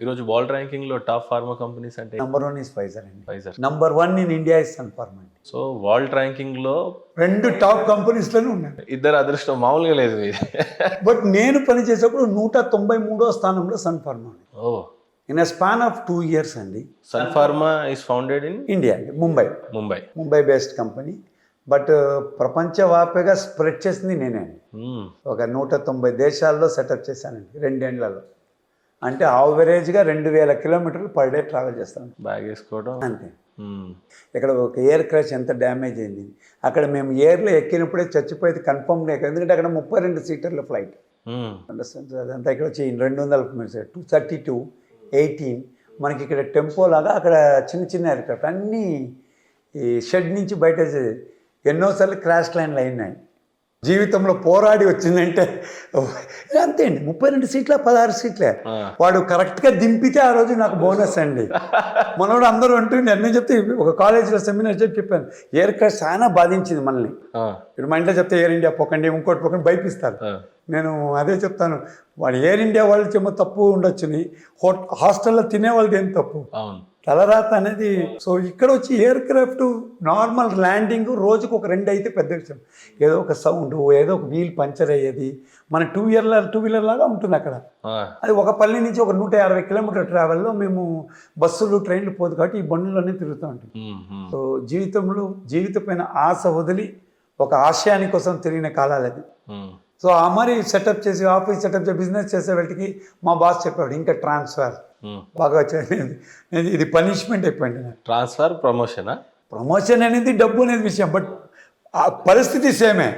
ఈరోజు world ర్యాంకింగ్లో top pharma companies అంటే number 1 is Pfizer అండి. Pfizer. Number 1 in India is Sun Pharma అండి. So world ర్యాంకింగ్లో 2 top కంపెనీస్లోనే ఉన్నాను. ఇద్దరు అదృష్టం మామూలుగా లేదు ఇది. బట్ నేను పనిచేసేప్పుడు 193వ స్థానంలో సన్ ఫార్మా అండి. Oh in a span of 2 years అండి. Sun Pharma is founded in India అండి, ముంబై బేస్డ్ కంపెనీ. బట్ ప్రపంచవ్యాప్తంగా స్ప్రెడ్ చేసింది నేనే అండి. ఒక 190 దేశాల్లో సెటప్ చేశానండి 2 ఏళ్లలో. అంటే యావరేజ్గా 2000 కిలోమీటర్లు పర్ డే ట్రావెల్ చేస్తాను. బ్యాగ్ వేసుకోవడం అంతే. ఇక్కడ ఒక ఎయిర్ క్రాష్ ఎంత డ్యామేజ్ అయింది, అక్కడ మేము ఎయిర్లో ఎక్కినప్పుడే చచ్చిపోయేది కన్ఫర్మ్ లేక, ఎందుకంటే అక్కడ 32 సీటర్ల ఫ్లైట్. అండర్స్టాండ్. అదంతా ఇక్కడ వచ్చి 200 232 18 మనకి ఇక్కడ టెంపో లాగా, అక్కడ చిన్న చిన్న ఎయిర్క్రాఫ్ట్ అన్నీ ఈ షెడ్ నుంచి బయట ఎన్నోసార్లు క్రాష్ లైన్లు అయినాయి. జీవితంలో పోరాడి వచ్చిందంటే అంతే అండి. 32 సీట్ల 16 సీట్లే వాడు కరెక్ట్గా దింపితే ఆ రోజు నాకు బోనస్ అండి. మనోడు అందరూ అంటుండే, నేను చెప్తే ఒక కాలేజీలో సెమినార్ చెప్పాను, ఎయిర్ క్రాష్ చాలా బాధించింది మనల్ని. ఇప్పుడు మా ఇంట్లో చెప్తే ఎయిర్ ఇండియా పోకండి, ఇంకోటి పోకండి భయపిస్తారు. నేను అదే చెప్తాను, వాడు ఎయిర్ ఇండియా వాళ్ళు ఏమో తప్పు ఉండొచ్చుని, హాస్టల్లో తినే వాళ్ళది ఏం తప్పు, తలరాత అనేది. సో ఇక్కడ వచ్చి ఎయిర్ క్రాఫ్ట్ నార్మల్ ల్యాండింగ్ రోజుకు ఒక 2 అయితే పెద్ద విషయం. ఏదో ఒక సౌండ్, ఏదో ఒక వీల్ పంచర్ అయ్యేది. మన టూ వీలర్ లాగా ఉంటుంది అక్కడ. అది ఒక పల్లె నుంచి ఒక 150 కిలోమీటర్ ట్రావెల్లో మేము బస్సులు ట్రైన్లు పోదు కాబట్టి ఈ బండ్లన్నీ తిరుగుతూ ఉంటాం. సో జీవితపైన ఆశ వదిలి ఒక ఆశయాని కోసం తిరిగిన కాలాలు అది. సో ఆ మరి సెటప్ చేసి ఆఫీస్ సెటప్ చేసి బిజినెస్ చేసే వాళ్ళకి మా బాస్ చెప్పాడు, ఇంకా ట్రాన్స్ఫర్ బాగా చేయలేదు, ఇది పనిష్మెంట్ అయిపోయింది. ట్రాన్స్ఫర్ ప్రమోషన్ అనేది డబ్బు అనేది విషయం, బట్ ఆ పరిస్థితి సేమే.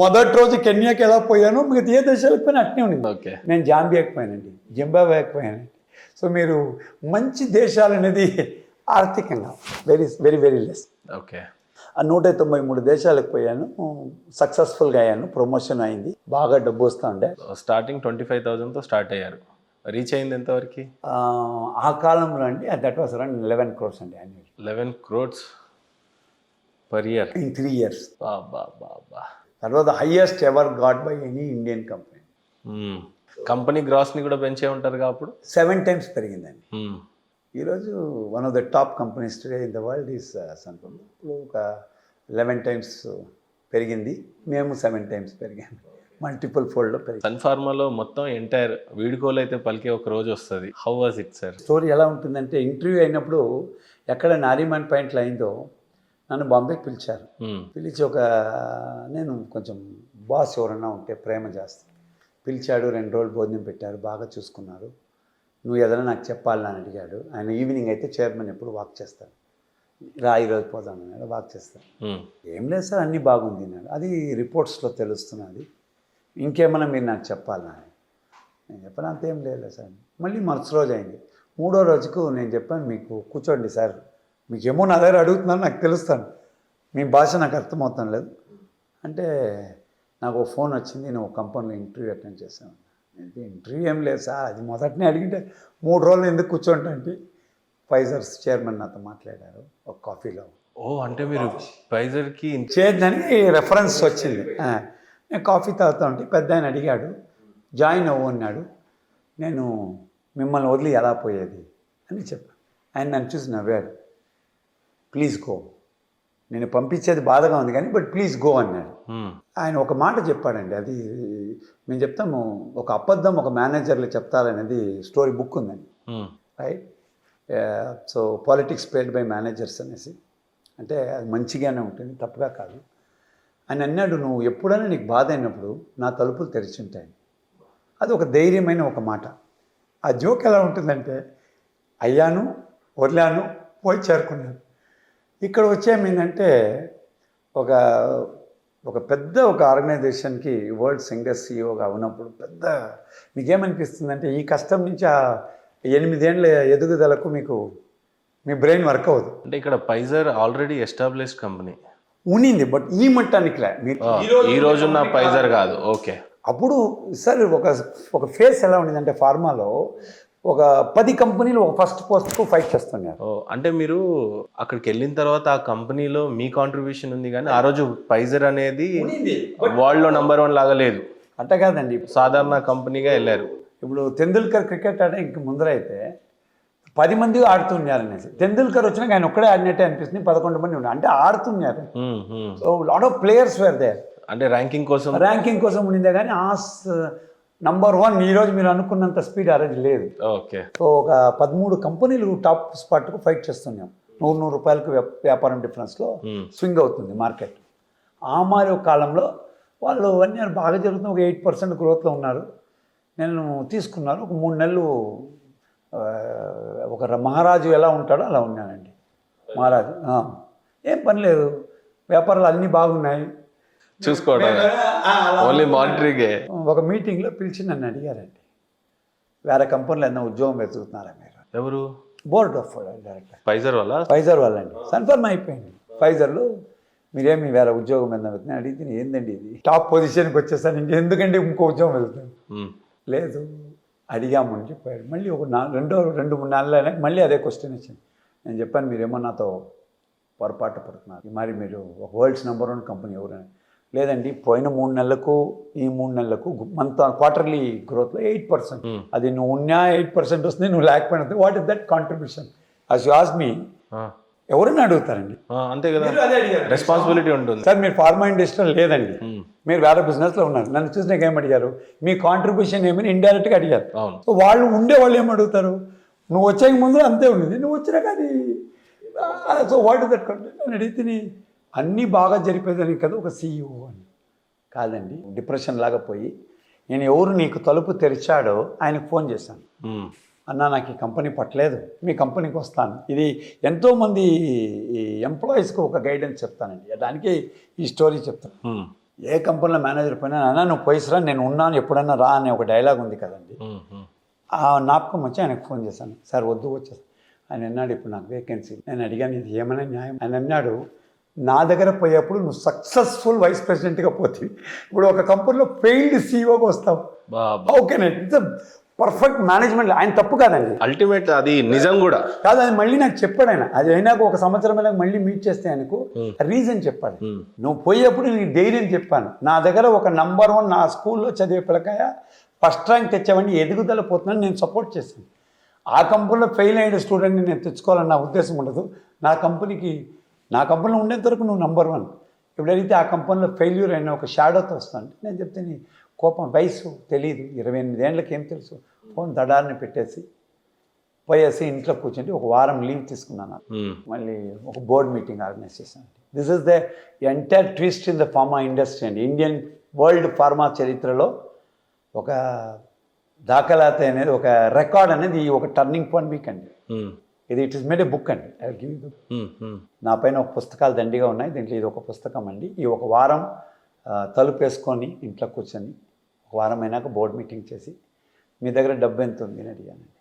మొదటి రోజు కెన్యాకి ఎలా పోయాను, మిగతా ఏ దేశాలకు పోయినా అట్నే ఉండింది. నేను జాంబియాకి పోయానండి, జింబాబ్వేకి పోయానండి. సో మీరు మంచి దేశాలు అనేది ఆర్థికంగా very very very less. Okay. ఆ 193 దేశాలకు పోయాను, సక్సెస్ఫుల్గా అయ్యాను, ప్రమోషన్ అయింది, బాగా డబ్బు వస్తూ ఉండే. స్టార్టింగ్ 25,000తో స్టార్ట్ అయ్యారు, రీచ్ అయింది ఎంతవరకు ఆ కాలంలో అండి? దట్ వాస్ అరౌండ్ 11 crores అండి annual. 11 crores per year in 3 years. That was the highest ever got by any Indian company. Company గ్రాస్ని కూడా పెంచే ఉంటారు అప్పుడు 7 times పెరిగిందండి. ఈరోజు one of the top companies today in the world is Sun Pharma. ఇప్పుడు ఒక 11 times పెరిగింది, మేము 7 times పెరిగాము, మల్టిపుల్ ఫోల్డ్లో పెరిగింది. సన్ ఫార్మాలో మొత్తం ఎంటైర్ వీడుకోలు అయితే పలికే ఒక రోజు వస్తుంది. How was it sir? Story ఎలా ఉంటుందంటే, ఇంటర్వ్యూ అయినప్పుడు ఎక్కడ నారీమన్ పాయింట్లో అయిందో నన్ను బాంబేకి పిలిచారు. పిలిచి నేను కొంచెం బాస్ ఎవరన్నా ఉంటే ప్రేమ చేస్తాను, పిలిచాడు. 2 రోజులు భోజనం పెట్టారు, బాగా చూసుకున్నారు. నువ్వు ఏదైనా నాకు చెప్పాలని అని అడిగాడు. ఆయన ఈవినింగ్ అయితే చైర్మన్ ఎప్పుడు వాక్ చేస్తాను, రా ఈరోజు పోదాం అన్నాడు, వాక్ చేస్తాను. ఏం లేదు సార్, అన్నీ బాగుంది అన్నాడు. అది రిపోర్ట్స్లో తెలుస్తున్నది, ఇంకేమన్నా మీరు నాకు చెప్పాలని. నేను చెప్పాను అంతేం లేదు సార్. మళ్ళీ మరుసటి రోజు అయింది. 3వ రోజుకు నేను చెప్పాను, మీకు కూర్చోండి సార్, మీకేమో నా దగ్గర అడుగుతున్నాను, నాకు తెలుస్తాను, మీ భాష నాకు అర్థమవుతాను లేదు అంటే, నాకు ఫోన్ వచ్చింది, నేను ఒక కంపెనీలో ఇంటర్వ్యూ అటెండ్ చేశాను. ఇంటర్వ్యూ ఏం లేదు సార్, అది మొదటనే అడిగింటే 3 రోజులు ఎందుకు కూర్చోంటే ఫైజర్స్ చైర్మన్ నాతో మాట్లాడారు ఒక కాఫీలో. అంటే మీరు ఫైజర్కి చేయొద్దని రెఫరెన్స్ వచ్చింది. నేను కాఫీ తాగుతూ ఉంటే పెద్ద ఆయన అడిగాడు, జాయిన్ అవ్వు అన్నాడు. నేను మిమ్మల్ని వదిలి ఎలా పోయేది అని చెప్పాను. ఆయన నన్ను చూసి నవ్వాడు. ప్లీజ్ గో, నేను పంపించేది బాధగా ఉంది కానీ బట్ ప్లీజ్ గో అన్నాడు. ఆయన ఒక మాట చెప్పాడండి, అది మేము చెప్తాము, ఒక అబద్ధం ఒక మేనేజర్లు చెప్తారనేది స్టోరీ బుక్ ఉందండి, right? So politics played by managers అనేసి, అంటే అది మంచిగానే ఉంటుంది, తప్పుగా కాదు. ఆయన అన్నాడు, నువ్వు ఎప్పుడైనా నీకు బాధ అయినప్పుడు నా తలుపులు తెరిచి ఉంటాయి. అది ఒక ధైర్యమైన ఒక మాట. ఆ జోక్ ఎలా ఉంటుందంటే, అయ్యాను, వదిలాను, పోయి చేరుకున్నాను. ఇక్కడ వచ్చేమేంటంటే, ఒక పెద్ద ఆర్గనైజేషన్కి వరల్డ్ సింగర్ సీఈఓగా ఉన్నప్పుడు మీకేమనిపిస్తుందంటే, ఈ కష్టం నుంచి ఆ 8 ఏళ్ళ ఎదుగుదలకు మీ బ్రెయిన్ వర్క్ అవ్వదు. అంటే ఇక్కడ ఫైజర్ ఆల్రెడీ ఎస్టాబ్లిష్డ్ కంపెనీ ఉన్నింది, బట్ ఈ మట్టానికిలే. ఈ రోజున్న ఫైజర్ కాదు. ఓకే. అప్పుడు సార్ ఒక ఫేస్ ఎలా ఉండేదంటే, ఫార్మాలో ఒక 10 కంపెనీలు ఒక ఫస్ట్ పోస్ట్కు ఫైట్ చేస్తున్నారు. అంటే మీరు అక్కడికి వెళ్ళిన తర్వాత ఆ కంపెనీలో మీ కాంట్రిబ్యూషన్ ఉంది, కానీ ఆ రోజు ఫైజర్ అనేది వరల్డ్లో నంబర్ 1 లాగా లేదు. అట్ట కాదండి, సాధారణ కంపెనీగా వెళ్ళారు. ఇప్పుడు తెందుల్కర్ క్రికెట్ ఆడే ఇంక ముందర అయితే 10 మంది ఆడుతున్నారనేసి, తెందుల్కర్ వచ్చినాక ఆయన ఒక్కడే ఆడినట్టే అనిపిస్తుంది, 11 మంది ఉన్నారు అంటే ఆడుతున్నారు. So lot of players were there. అంటే ర్యాంకింగ్ కోసం ఉండిందే కానీ నంబర్ 1 ఈరోజు మీరు అనుకున్నంత స్పీడ్ ఆ రోజు లేదు. ఓకే. సో ఒక 13 కంపెనీలు టాప్ స్పాట్కు ఫైట్ చేస్తున్నాం. 100 రూపాయలకు వ్యాపారం డిఫరెన్స్లో స్వింగ్ అవుతుంది మార్కెట్. ఆ మారి ఒక కాలంలో వాళ్ళు అన్నీ బాగా జరుగుతుంది, ఒక 8% గ్రోత్లో ఉన్నారు. నేను తీసుకున్నారు ఒక 3 నెలలు. ఒక మహారాజు ఎలా ఉంటాడో అలా ఉన్నానండి. మహారాజు ఏం పని లేదు, వ్యాపారాలు అన్నీ బాగున్నాయి, చూసుకోవడం ఓన్లీ మానిటరింగే. ఒక మీటింగ్లో పిలిచి నన్ను అడిగారండి, వేరే కంపెనీలో ఏదైనా ఉద్యోగం వెతుకుతున్నారా మీరు? ఎవరు? Board of director. ఫైజర్ వాళ్ళండి. కన్ఫర్మ్ అయిపోయింది. ఫైజర్లో మీరేమి వేరే ఉద్యోగం ఏదైనా వెళ్తున్నాను అడిగితే, ఏందండి ఇది టాప్ పొజిషన్కి వచ్చేసాను, ఇంకెందుకండి ఇంకో ఉద్యోగం వెళ్తాను? లేదు అడిగామని చెప్పాడు. మళ్ళీ ఒక 2-3 నెలలు మళ్ళీ అదే క్వశ్చన్ వచ్చింది. నేను చెప్పాను, మీరేమో నాతో పొరపాటు పడుతున్నారు, మరి మీరు ఒక వరల్డ్స్ నెంబర్ 1 కంపెనీ ఎవరైనా? లేదండి, పోయిన 3 నెలలకు ఈ 3 నెలలకు మంత్ క్వార్టర్లీ గ్రోత్లో 8%. అది నువ్వు ఉన్నా 8% వస్తుంది, నువ్వు లేకపోయినా what is that contribution? As you ask me, ఎవరైనా అడుగుతారండి. అంతే కదా, రెస్పాన్సిబిలిటీ ఉంటుంది. సార్ మీరు ఫార్మా ఇండస్ట్రీలో లేదండి, మీరు వేరే బిజినెస్లో ఉన్నారు, నన్ను చూసినాక ఏం అడిగారు? మీ కాంట్రిబ్యూషన్ ఏమని ఇండైరెక్ట్గా అడిగారు. సో వాళ్ళు ఉండేవాళ్ళు ఏం అడుగుతారు? నువ్వు వచ్చే ముందు అంతే ఉండేది, నువ్వు వచ్చినాక అది. So what is that contribution అని అడిగితే, అన్నీ బాగా జరిపేదని కదా ఒక CEO అని. కాదండి, డిప్రెషన్ లాగా పోయి నేను ఎవరు నీకు తలుపు తెరిచాడో ఆయనకు ఫోన్ చేశాను. అన్నా నాకు ఈ కంపెనీ పట్టలేదు, మీ కంపెనీకి వస్తాను. ఇది ఎంతోమంది ఎంప్లాయీస్కి ఒక గైడెన్స్ చెప్తానండి, దానికి ఈ స్టోరీ చెప్తాను. ఏ కంపెనీలో మేనేజర్ పోయినా, అన్నా నువ్వు పోయిసరా, నేను ఉన్నాను, ఎప్పుడన్నా రా అనే ఒక డైలాగ్ ఉంది కదండి. ఆ జ్ఞాపకం వచ్చి ఆయనకు ఫోన్ చేశాను. సార్ వద్దు వచ్చేసాను. ఆయన అన్నాడు, ఇప్పుడు నాకు వేకెన్సీ. నేను అడిగాను, ఇది ఏమైనా న్యాయం? ఆయన అన్నాడు, నా దగ్గర పోయేప్పుడు నువ్వు సక్సెస్ఫుల్ వైస్ ప్రెసిడెంట్గా పోతుంది, ఇప్పుడు ఒక కంపెనీలో ఫెయిల్డ్ CEOగా వస్తావు. ఓకేనండి, ఇట్స్ పర్ఫెక్ట్ మేనేజ్మెంట్. ఆయన తప్పు కాదండి, అల్టిమేట్ అది నిజం కూడా కాదు. అది మళ్ళీ నాకు చెప్పాడు ఆయన. అది అయినాక ఒక సంవత్సరం అయినాక మళ్ళీ మీట్ చేస్తే ఆయనకు రీజన్ చెప్పాడు. నువ్వు పోయేప్పుడు నేను ధైర్యం చెప్పాను, నా దగ్గర ఒక నంబర్ 1 నా స్కూల్లో చదివే పిల్లకాయ ఫస్ట్ ర్యాంక్ తెచ్చావని ఎదుగుదల పోతున్నాను, నేను సపోర్ట్ చేశాను. ఆ కంపెనీలో ఫెయిల్ అయిన స్టూడెంట్ని నేను తెచ్చుకోవాలని నా ఉద్దేశం ఉండదు. నా కంపెనీలో ఉండేంత వరకు నువ్వు నంబర్ 1. ఎప్పుడైతే ఆ కంపెనీలో ఫెయిల్యూర్ అయిన ఒక షాడోతో వస్తాను, నేను చెప్తే నీ కోపం, వయసు తెలియదు, 28 ఏళ్ళకి ఏం తెలుసు, ఫోన్ దడారిని పెట్టేసి పోయేసి ఇంట్లో కూర్చుంటే ఒక వారం లీవ్ తీసుకున్నాను. మళ్ళీ ఒక బోర్డ్ మీటింగ్ ఆర్గనైజ్ చేశాను. This is the entire twist in the pharma industry అండి. ఇండియన్ వరల్డ్ ఫార్మా చరిత్రలో ఒక దాఖలాత అనేది, ఒక రికార్డ్ అనేది, ఒక టర్నింగ్ పాయింట్ వీక్ అండి ఇది. It is made a book అండి. I will give you. నా పైన ఒక పుస్తకాలు దండిగా ఉన్నాయి, దీంట్లో ఇది ఒక పుస్తకం అండి. ఈ ఒక వారం తలుపు వేసుకొని ఇంట్లో కూర్చొని ఒక వారం అయినాక బోర్డ్ మీటింగ్ చేసి, మీ దగ్గర డబ్బు ఎంత ఉంది అని అడిగానండి.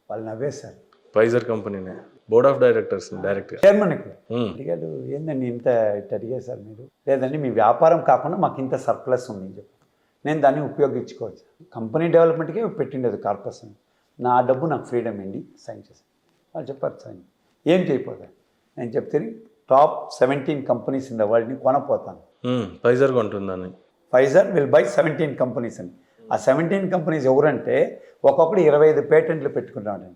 వాళ్ళు నవ్వేశారు. ఫైజర్ కంపెనీనే బోర్డ్ ఆఫ్ డైరెక్టర్స్ డైరెక్ట్గా చైర్మన్ అడిగాడు, ఏందండి ఇంత ఇట్లా అడిగేశారు మీరు? లేదండి, మీ వ్యాపారం కాకుండా మాకు ఇంత సర్ప్లస్ ఉంది అని చెప్పి, నేను దాన్ని ఉపయోగించుకోవచ్చు. కంపెనీ డెవలప్మెంట్కే పెట్టిండేది కార్పొరేషన్, నా డబ్బు నాకు ఫ్రీడమ్ అండి, సైన్ చేశాను. వాళ్ళు చెప్పారు సైన్ ఏం చేయకపోతాను. నేను చెప్తే టాప్ 17 కంపెనీస్ ఇన్ ద వరల్డ్ని కొనపోతాను. ఫైజర్ కొంటుందని. ఫైజర్ విల్ బై 17 కంపెనీస్ అని. ఆ 17 కంపెనీస్ ఎవరంటే ఒక్కొక్కటి 25 పేటెంట్లు పెట్టుకుంటామండి.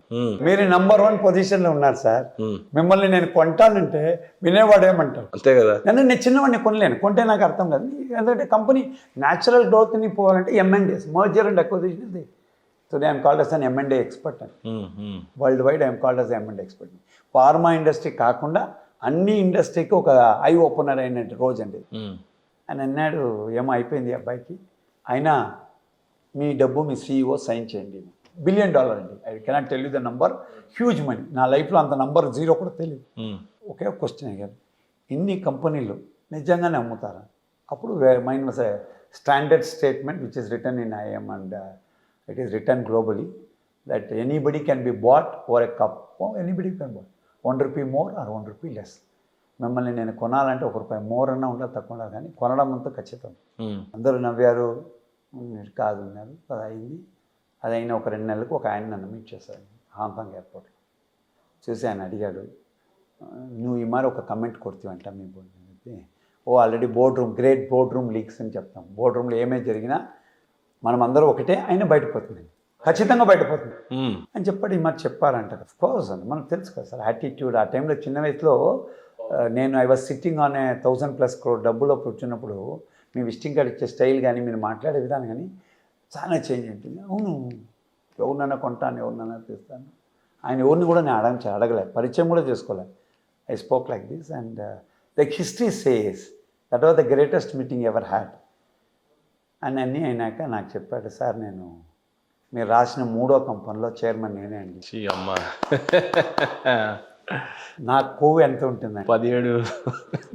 మీరు నంబర్ 1 పొజిషన్లో ఉన్నారు సార్, మిమ్మల్ని నేను కొంటానంటే వినేవాడు ఏమంటారు? అంతే కదా. నేను చిన్నవాడిని కొనలేను, కొంటే నాకు అర్థం కాదు. ఎందుకంటే కంపెనీ న్యాచురల్ గ్రోత్ని పోవాలంటే M&As, మర్జర్ అండ్ అక్విజిషన్ ఇది. Today I am called as an M&A expert. Worldwide I am called as an M&A expert. Pharma industry కాకుండా అన్ని ఇండస్ట్రీకి ఒక ఐ ఓపెనర్ అయిన రోజు అండి. ఆయన అన్నాడు, ఏమో అయిపోయింది అబ్బాయికి, అయినా మీ డబ్బు మీ CEO సైన్ చేయండి. $1 బిలియన్ అండి. I cannot tell you the number, huge money. నా లైఫ్లో అంత నంబర్ 0 కూడా తెలియదు. ఒకే క్వశ్చన్ అయ్యారు, ఇన్ని కంపెనీలు నిజంగానే అమ్ముతారా? అప్పుడు mind was standard statement which is return in IIM and it is written globally that anybody can be bought for a cup. Anybody can buy. ₹1 more or ₹1 less. మిమ్మల్ని నేను కొనాలంటే ₹1 మోర్ అన్నా ఉండాలి, తక్కువ ఉండాలి, కానీ కొనడం అంతా ఖచ్చితం. అందరూ నవ్వారు, కాదు ఉన్నారు. అది అయింది. అది అయిన ఒక 2 నెలలకు ఒక ఆయన నన్ను మీట్ చేశారు హాంకాంగ్ ఎయిర్పోర్ట్. చూసి ఆయన అడిగాడు, నువ్వు ఈ మరి ఒక కమెంట్ కొడుతీవంట మీ board. Already board room, great board room leaks అని చెప్తాం. బోర్డ్ రూమ్లో ఏమేమి జరిగినా మనం అందరూ ఒకటే అయినా బయటపోతుంది, ఖచ్చితంగా బయటపోతుంది మ్మ్. అని చెప్పాడు. ఈ మాట చెప్పారంటారు. ఆఫ్ కోర్స్ అండి, మనకు తెలుసు కదా సార్ యాటిట్యూడ్. ఆ టైంలో చిన్న వయసులో నేను I was sitting on 1,000+ crore డబ్బులో కూర్చున్నప్పుడు మీ విజిటింగ్ కార్డ్ ఇచ్చే స్టైల్ కానీ మీరు మాట్లాడే విధానం కానీ చాలా చేంజ్ ఉంటుంది. అవును, ఎవరినైనా కొంటాను, ఎవరినైనా తీస్తాను. ఆయన ఎవరిని కూడా నేను అడగలే, పరిచయం కూడా చేసుకోలే. I spoke like this and like history says that was the greatest meeting ever had అని అన్నీ అయినాక నాకు చెప్పాడు, సార్ నేను మీరు రాసిన 3వ కంపెనీలో చైర్మన్ నేనే అండి. ఛీ, అమ్మా. నా కొవ్వు ఎంత ఉంటుందండి. 17.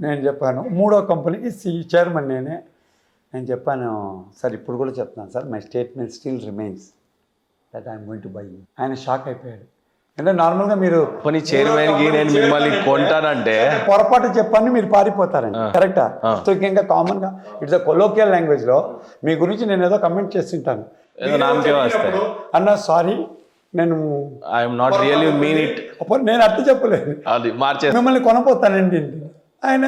నేను చెప్పాను 3వ కంపెనీకి చైర్మన్ నేనే. నేను చెప్పాను, సార్ ఇప్పుడు కూడా చెప్తాను sir, my statement still remains that I'm going to buy. ఆయన షాక్ అయిపోయాడు. అంటే నార్మల్గా మీరు పోనీ చైర్మన్కి నేను మిమ్మల్ని కొంటానంటే పొరపాటు చెప్పని మీరు పారిపోతారండి, కరెక్టా? ఇంకా కామన్గా ఇట్స్ అ కొలోకియల్ లాంగ్వేజ్లో మీ గురించి నేను ఏదో కమెంట్ చేస్తుంటాను, ఏదో నామకే వస్తాయి. అన్న సారీ నేను I'm not really mean it. అప్పుడు నేను అర్థం చెప్పలేదు, అది మార్చే మిమ్మల్ని కొనపోతానండి. ఆయన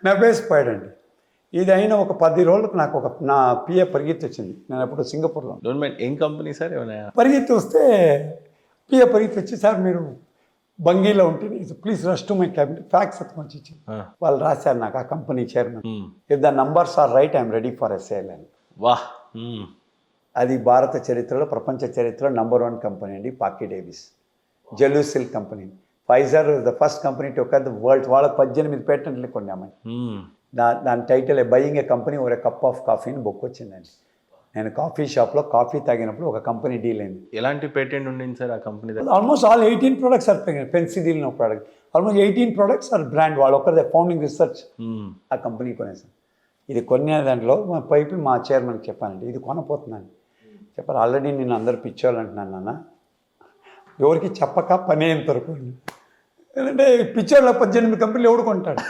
నవ్వేసిపోయాడండి. ఇది అయిన ఒక 10 రోజులకు నాకు నా పిఏ పరిగెత్తి వచ్చింది. నేను అప్పుడు సింగపూర్లో డోంట్ మైండ్. ఏం కంపెనీ సార్? ఏమైనా పరిగెత్తి వస్తే పిఏ పరిగెత్తి వచ్చి, సార్ మీరు బంగీలో ఉంటే please rush to my cabinet, fax వచ్చి ఇచ్చింది. వాళ్ళు రాశారు నాకు, ఆ company chairman, if the numbers are right I'm ready for a sale అని. వాహ్. అది భారత చరిత్రలో, ప్రపంచ చరిత్రలో #1 కంపెనీ అండి Parke Davis. Gelusil company. Pfizer the first company to cure the world. వాళ్ళకి 18 పేటెంట్లు కొన్నామండి. దాని title buying a company or a cup of coffee అని బుక్ వచ్చిందండి. నేను కాఫీ షాప్లో కాఫీ తాగినప్పుడు ఒక కంపెనీ డీల్ అయింది. ఎలాంటి పేటెంట్ ఉండింది సార్ ఆ company? Almost all 18 products are పెన్సిడిల్ no product. Almost 18 products are brand. వాళ్ళు ఒక్కరిదే ఫౌండింగ్ రీసెర్చ్ ఆ కంపెనీ కొనేసాను. ఇది కొనే దాంట్లో మా పైపు మా చైర్మన్కి చెప్పానండి, ఇది కొనపోతున్నాను. చెప్పారు, ఆల్రెడీ నేను అందరు పిచ్చోళ్ళు అంటున్నాను నాన్న, ఎవరికి చెప్పక పని అయ్యేంత వరకు. ఎందుకంటే పిచ్చోళ్ళ 18 కంపెనీలు ఎవడు కొంటాడు.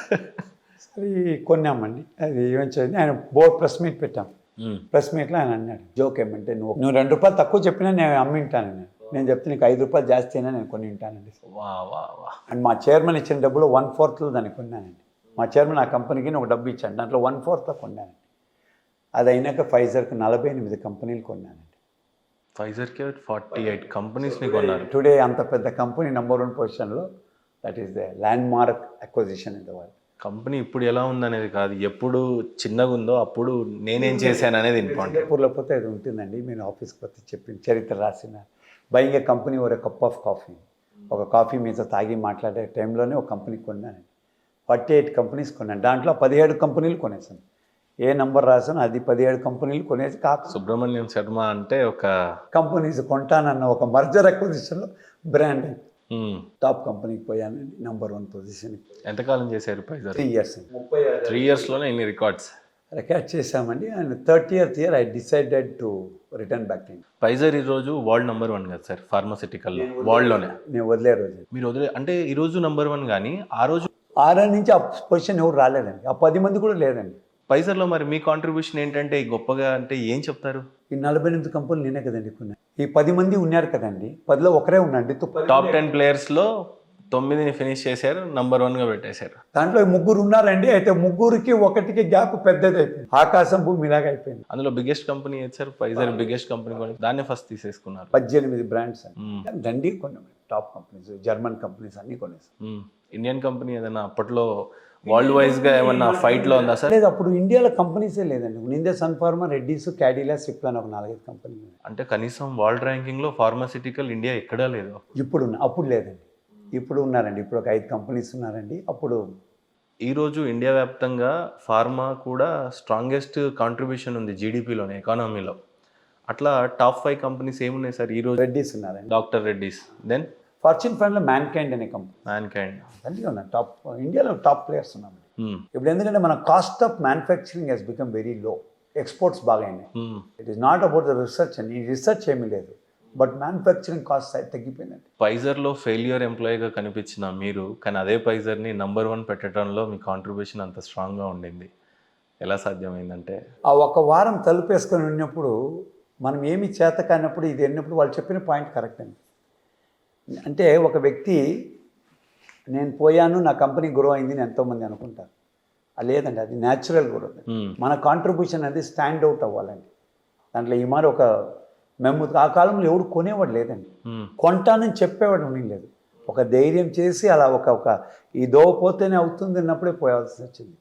సరే కొన్నామండి. అది ఏమొచ్చింది, ఆయన బోర్డ్ ప్రెస్ మీట్ పెట్టాం. ప్రెస్ మీట్లో ఆయన అన్నాడు, జోక్ ఏమంటే నువ్వు ₹2 తక్కువ చెప్పినా నేను అమ్మింటాను. నేను చెప్తే నీకు ₹5 జాస్తి అయినా నేను కొని ఉంటానండి. అండ్ మా చైర్మన్ ఇచ్చిన డబ్బులో 1/4 దాన్ని కొన్నానండి. మా చైర్మన్ ఆ కంపెనీకి ఒక డబ్బు ఇచ్చాను, దాంట్లో 1/4 కొన్నానండి. అది అయినాక ఫైజర్కి 48 కంపెనీలు కొన్నానండి. ఫైజర్కి 48 కంపెనీస్ని కొన్నారు. టుడే అంత పెద్ద కంపెనీ #1 పొజిషన్లో, that is the land mark acquisition in the world. Company ఇప్పుడు ఎలా ఉందనేది కాదు, ఎప్పుడు చిన్నగా ఉందో అప్పుడు నేనేం చేశాను అనేది ఇంపార్టెంట్. సింగపూర్లో పోతే అది ఉంటుందండి. నేను ఆఫీస్కి పోతే చెప్పిన చరిత్ర రాసిన buying a company or a cup of coffee. ఒక కాఫీ మీద తాగి మాట్లాడే టైంలోనే ఒక కంపెనీ కొన్నానండి. 48 కంపెనీస్ కొన్నాను. దాంట్లో 17 కంపెనీలు కొనేసాను. ఏ నంబర్ రాసాను అది 17 కంపెనీలు కొనేసి సుబ్రహ్మణ్యం శర్మ అంటే ఒక కంపెనీస్ కొంటానన్న ఒక మర్జర్ అక్విజిషన్లో బ్రాండ్ టాప్ కంపెనీకి పోయానండి, #1 పొజిషన్. ఎంతకాలం చేశారు ఫైజర్? 3 years. 3 yearsలోనే ఇన్ని రికార్డ్స్ రికార్డ్ చేశామండి. And 30th year I decided to return back to. Pfizer ఈరోజు వరల్డ్ #1 కదా సార్ ఫార్మాసిటికల్లో, వరల్డ్లోనే. నేను వదిలే రోజు మీరు అంటే ఈరోజు #1 కానీ ఆ రోజు 6 నుంచి ఆ పొజిషన్ ఎవరు రాలేదండి, ఆ 10 మంది కూడా లేదండి. ఫైజర్లో మరి మీ కాంట్రిబ్యూషన్ ఏంటంటే గొప్పగా అంటే ఏం చెప్తారు? ఈ 48 కంపెనీలు నేనే కదండి కొన్నా. ఈ 10 మంది ఉన్నారు కదండి, 10లో ఒకరే ఉన్నాండి. టాప్ 10 ప్లేయర్స్లో 9ని ఫినిష్ చేశారు, #1గా పెట్టేశారు. దాంట్లో 3 ఉన్నారండి. అయితే 3కి 1కి గ్యాప్ పెద్దది అయిపోయింది, ఆకాశం భూమి ఇలాగ అయిపోయింది. అందులో బిగ్గెస్ట్ కంపెనీ ఏది సార్? ఫైజర్ బిగ్గెస్ట్ కంపెనీ కొని దాన్నే ఫస్ట్ తీసేసుకున్నారు. 18 బ్రాండ్స్ అండి. దండి కొన్నాం, టాప్ కంపెనీస్, జర్మన్ కంపెనీస్ అన్నీ కొనేసాం. ఇండియన్ కంపెనీ ఏదైనా అప్పట్లో వరల్డ్ వైజ్గా ఏమన్నా ఫైట్లో ఉందా సార్? లేదు, అప్పుడు ఇండియాలో కంపెనీసే లేదండి. ఇండియా సన్ ఫార్మా, రెడ్డీస్, క్యాడిలా, సిప్లాన్ ఒక 4-5 కంపెనీలు. అంటే కనీసం వరల్డ్ ర్యాంకింగ్లో ఫార్మాసిటికల్ ఇండియా ఎక్కడా లేదు. అప్పుడు లేదండి, ఇప్పుడు ఉన్నారండి. ఇప్పుడు ఒక 5 కంపెనీస్ ఉన్నారండి. అప్పుడు ఈరోజు ఇండియా వ్యాప్తంగా ఫార్మా కూడా స్ట్రాంగెస్ట్ కాంట్రిబ్యూషన్ ఉంది జీడిపిలోనే, ఎకానమీలో. అట్లా టాప్ 5 కంపెనీస్ ఏమున్నాయి సార్ ఈరోజు? రెడ్డీస్ ఉన్నారండి, డాక్టర్ రెడ్డీస్. దెన్ ఫార్చ్యూన్ 500లో మ్యాన్కైండ్ అనే కంపెనీ. మ్యాన్కైండ్ అన్నీ ఉన్నాయి. టాప్ ఇండియాలో టాప్ ప్లేయర్స్ ఉన్నాం ఇప్పుడు. ఎందుకంటే మన cost of manufacturing has become very low. Exports బాగా అయినాయి. It is not about the research అండి, రీసెర్చ్ ఏమీ లేదు, బట్ మ్యానుఫ్యాక్చరింగ్ కాస్ట్ తగ్గిపోయిందండి. ఫైజర్లో ఫెయిల్యూర్ ఎంప్లాయీగా కనిపించిన మీరు, కానీ అదే ఫైజర్ని #1 పెట్టడంలో మీ కాంట్రిబ్యూషన్ అంత స్ట్రాంగ్గా ఉండింది. ఎలా సాధ్యమైందంటే, ఆ ఒక వారం తలుపేసుకొని ఉన్నప్పుడు, మనం ఏమి చేత కానప్పుడు, ఇది ఎన్నప్పుడు వాళ్ళు చెప్పిన పాయింట్ కరెక్ట్ అండి. అంటే ఒక వ్యక్తి నేను పోయాను, నా కంపెనీ గ్రో అయింది అని ఎంతోమంది అనుకుంటారు. అది లేదండి, అది న్యాచురల్ గ్రోత్. మన కాంట్రిబ్యూషన్ అనేది స్టాండ్ అవుట్ అవ్వాలండి. దాంట్లో ఈ మరి ఒక మేము ఆ కాలంలో ఎవడు కొనేవాడు లేదండి, కొంటానని చెప్పేవాడు లేదు. ఒక ధైర్యం చేసి అలా ఒక ఈ దోవ పోతేనే అవుతుంది అన్నప్పుడే పోయాల్సి వచ్చింది.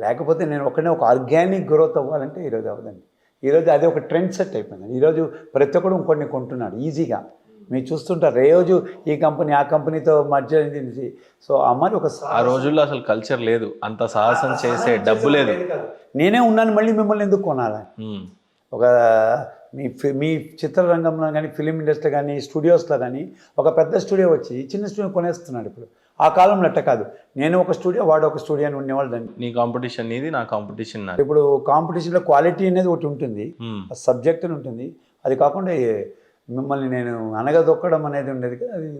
లేకపోతే నేను ఒక ఆర్గానిక్ గ్రోత్ అవ్వాలంటే ఈరోజు అవ్వదండి. ఈరోజు అదే ఒక ట్రెండ్ సెట్ అయిపోయింది. ఈరోజు ప్రతి ఒక్కడు ఇంకొన్ని కొంటున్నాడు ఈజీగా. మీరు చూస్తుంటారు రోజు ఈ కంపెనీ ఆ కంపెనీతో మధ్య. సో మరి ఒక ఆ రోజుల్లో అసలు కల్చర్ లేదు, అంత సాహసం చేసే డబ్బు లేదు. నేనే ఉన్నాను మళ్ళీ మిమ్మల్ని ఎందుకు కొనాలి? ఒక మీ చిత్రరంగంలో కానీ ఫిలిం ఇండస్ట్రీ కానీ స్టూడియోస్లో కానీ ఒక పెద్ద స్టూడియో వచ్చి చిన్న స్టూడియో కొనేస్తున్నాడు ఇప్పుడు. ఆ కాలంలో అట్ట కాదు, నేను ఒక స్టూడియో వాడు ఒక స్టూడియో అని ఉండేవాళ్ళండి. నీ కాంపిటీషన్ ఇది, నా కాంపిటీషన్ నాది. ఇప్పుడు కాంపిటీషన్లో క్వాలిటీ అనేది ఒకటి ఉంటుంది, సబ్జెక్ట్ అని ఉంటుంది. అది కాకుండా మిమ్మల్ని నేను అనగదొక్కడం అనేది ఉండేది కదా, అది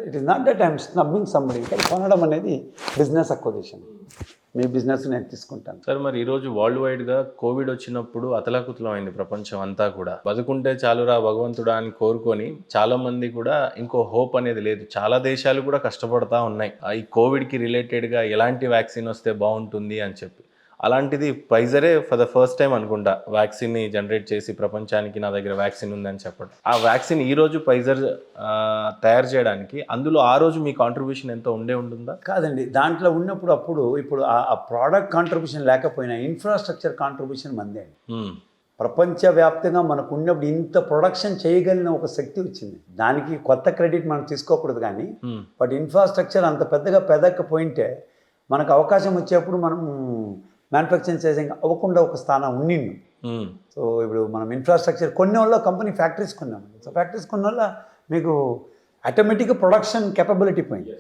it is not that I'm snubbing somebody. కానీ కొనడం అనేది బిజినెస్ అక్విజిషన్. మీ బిజినెస్ నేను తీసుకుంటాను. సార్ మరి ఈరోజు వరల్డ్ వైడ్గా కోవిడ్ వచ్చినప్పుడు అతలాకుతలం అయింది ప్రపంచం అంతా కూడా. బతుకుంటే చాలురా భగవంతుడా అని కోరుకొని చాలా మంది కూడా ఇంకో హోప్ అనేది లేదు. చాలా దేశాలు కూడా కష్టపడతా ఉన్నాయి ఈ కోవిడ్కి రిలేటెడ్గా ఎలాంటి వ్యాక్సిన్ వస్తే బాగుంటుంది అని చెప్పి. అలాంటిది ఫైజరే ఫర్ ద ఫస్ట్ టైం అనుకుంటా వ్యాక్సిన్ని జనరేట్ చేసి ప్రపంచానికి నా దగ్గర వ్యాక్సిన్ ఉందని చెప్పడం. ఆ వ్యాక్సిన్ ఈరోజు ఫైజర్ తయారు చేయడానికి అందులో ఆ రోజు మీ కాంట్రిబ్యూషన్ ఎంతో ఉంటుందా? కాదండి, దాంట్లో ఉన్నప్పుడు ఇప్పుడు ఆ ప్రోడక్ట్ కాంట్రిబ్యూషన్ లేకపోయినా ఇన్ఫ్రాస్ట్రక్చర్ కాంట్రిబ్యూషన్ మందే. ప్రపంచవ్యాప్తంగా మనకు ఉన్నప్పుడు ఇంత ప్రొడక్షన్ చేయగలిగిన ఒక శక్తి వచ్చింది. దానికి కొత్త క్రెడిట్ మనం తీసుకోకూడదు, కానీ బట్ ఇన్ఫ్రాస్ట్రక్చర్ అంత పెద్దగా పెదక్కపోయింటే మనకు అవకాశం వచ్చేప్పుడు మనం మ్యానుఫ్యాక్చరింగ్ చేసే అవ్వకుండా ఒక స్థానం ఉండిండు. సో ఇప్పుడు మనం ఇన్ఫ్రాస్ట్రక్చర్ కొన్ని వల్ల కంపెనీ ఫ్యాక్టరీస్ కొన్నాము. సో ఫ్యాక్టరీస్ కొన్న వల్ల మీకు ఆటోమేటిక్గా ప్రొడక్షన్ కెపబిలిటీ పోయింది.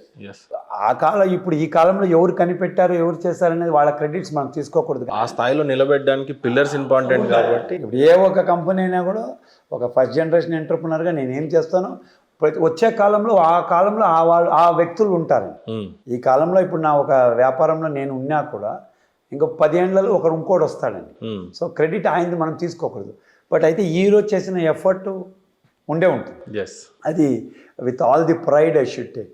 ఇప్పుడు ఈ కాలంలో ఎవరు కనిపెట్టారు ఎవరు చేశారనేది వాళ్ళ క్రెడిట్స్ మనం తీసుకోకూడదు. ఆ స్థాయిలో నిలబెట్టడానికి పిల్లర్స్ ఇంపార్టెంట్ కాబట్టి ఇప్పుడు ఏ ఒక్క కంపెనీ అయినా కూడా ఒక ఫస్ట్ జనరేషన్ ఎంటర్ప్రినర్గా నేనేం చేస్తానో వచ్చే కాలంలో ఆ వ్యక్తులు ఉంటారు. ఈ కాలంలో ఇప్పుడు నా ఒక వ్యాపారంలో నేను ఉన్నా కూడా ఇంకో 10 ఏళ్లలో ఇంకోటి వస్తాడండి. సో క్రెడిట్ ఆయనది మనం తీసుకోకూడదు. బట్ అయితే ఈరోజు చేసిన ఎఫర్ట్ ఉండే ఉంటుంది. అది with all the pride I should take.